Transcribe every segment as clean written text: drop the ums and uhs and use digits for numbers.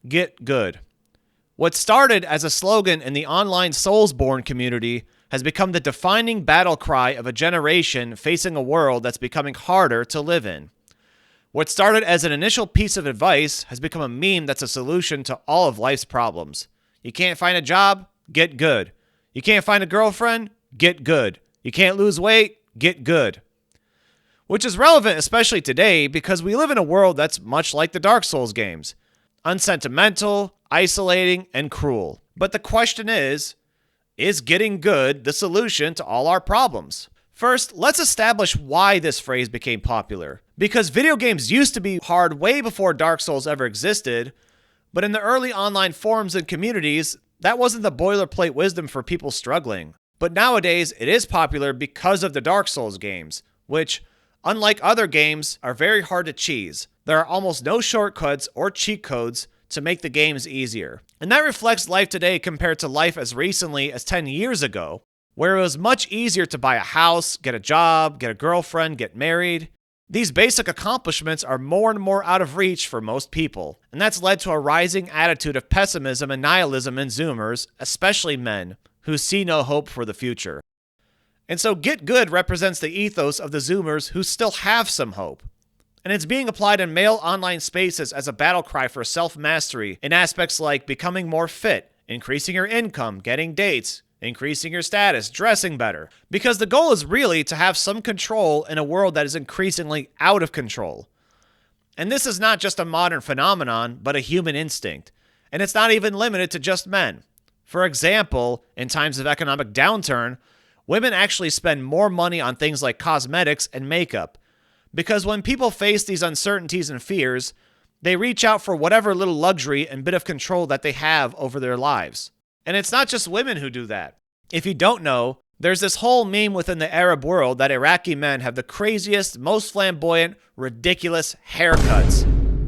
Git Good. What started as a slogan in the online Soulsborne community has become the defining battle cry of a generation facing a world that's becoming harder to live in. What started as an initial piece of advice has become a meme that's a solution to all of life's problems. You can't find a job? Get good. You can't find a girlfriend? Get good. You can't lose weight? Get good. Which is relevant especially today because we live in a world that's much like the Dark Souls games. Unsentimental, isolating, and cruel. But the question is getting good the solution to all our problems? First, let's establish why this phrase became popular. Because video games used to be hard way before Dark Souls ever existed, but in the early online forums and communities, that wasn't the boilerplate wisdom for people struggling. But nowadays, it is popular because of the Dark Souls games, which, unlike other games, are very hard to cheese. There are almost no shortcuts or cheat codes to make the games easier. And that reflects life today compared to life as recently as 10 years ago, where it was much easier to buy a house, get a job, get a girlfriend, get married. These basic accomplishments are more and more out of reach for most people, and that's led to a rising attitude of pessimism and nihilism in Zoomers, especially men, who see no hope for the future. And so Git Good represents the ethos of the Zoomers who still have some hope. And it's being applied in male online spaces as a battle cry for self-mastery in aspects like becoming more fit, increasing your income, getting dates, increasing your status, dressing better. Because the goal is really to have some control in a world that is increasingly out of control. And this is not just a modern phenomenon, but a human instinct. And it's not even limited to just men. For example, in times of economic downturn, women actually spend more money on things like cosmetics and makeup. Because when people face these uncertainties and fears, they reach out for whatever little luxury and bit of control that they have over their lives. And it's not just women who do that. If you don't know, there's this whole meme within the Arab world that Iraqi men have the craziest, most flamboyant, ridiculous haircuts.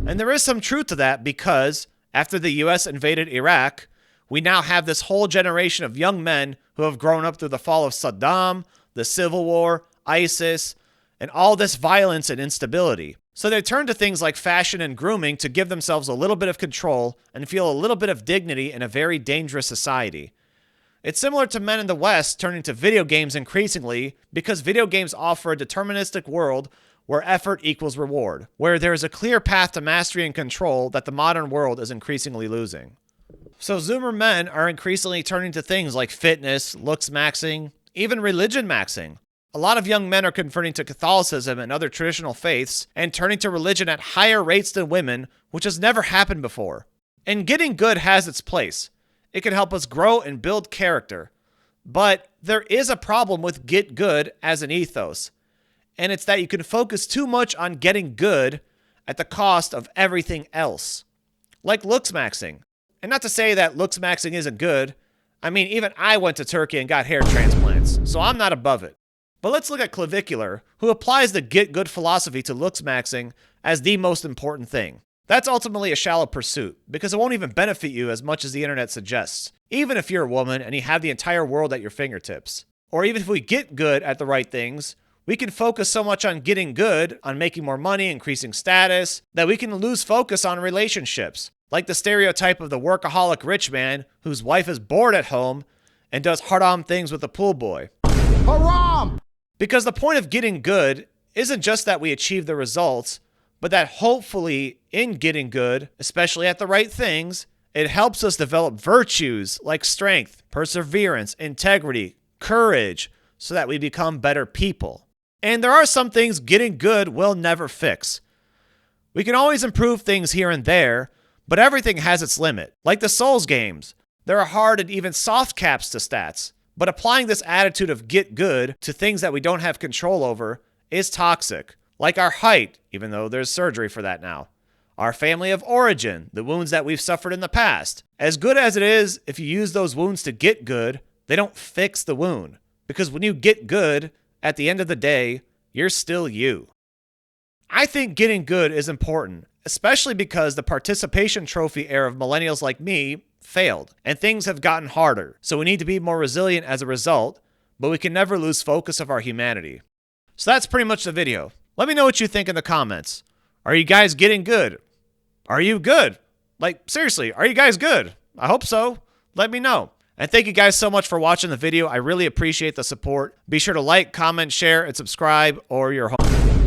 And there is some truth to that because, after the US invaded Iraq, we now have this whole generation of young men who have grown up through the fall of Saddam, the Civil War, ISIS, and all this violence and instability. So they turn to things like fashion and grooming to give themselves a little bit of control and feel a little bit of dignity in a very dangerous society. It's similar to men in the West turning to video games increasingly because video games offer a deterministic world where effort equals reward, where there is a clear path to mastery and control that the modern world is increasingly losing. So Zoomer men are increasingly turning to things like fitness, looks maxing, even religion maxing. A lot of young men are converting to Catholicism and other traditional faiths and turning to religion at higher rates than women, which has never happened before. And Getting Good has its place. It can help us grow and build character. But there is a problem with Git Good as an ethos. And it's that you can focus too much on getting good at the cost of everything else. Like looks maxing. And not to say that looks maxing isn't good. I mean, even I went to Turkey and got hair transplants, so I'm not above it. But let's look at Clavicular, who applies the Git Good philosophy to looks maxing as the most important thing. That's ultimately a shallow pursuit, because it won't even benefit you as much as the internet suggests, even if you're a woman and you have the entire world at your fingertips. Or even if we get good at the right things, we can focus so much on getting good, on making more money, increasing status, that we can lose focus on relationships, like the stereotype of the workaholic rich man whose wife is bored at home and does haram things with a pool boy. Haram! Because the point of getting good isn't just that we achieve the results, but that hopefully in getting good, especially at the right things, it helps us develop virtues like strength, perseverance, integrity, courage, so that we become better people. And there are some things getting good will never fix. We can always improve things here and there, but everything has its limit. Like the Souls games, there are hard and even soft caps to stats. But applying this attitude of get good to things that we don't have control over is toxic. Like our height, even though there's surgery for that now. Our family of origin, the wounds that we've suffered in the past. As good as it is, if you use those wounds to get good, they don't fix the wound. Because when you get good, at the end of the day, you're still you. I think getting good is important, especially because the participation trophy era of millennials like me failed, and things have gotten harder, so we need to be more resilient as a result, but we can never lose focus of our humanity. So that's pretty much the video. Let me know what you think in the comments. Are you guys getting good? Are you good? Like, seriously, are you guys good? I hope so. Let me know. And thank you guys so much for watching the video. I really appreciate the support. Be sure to like, comment, share, and subscribe, or you're home.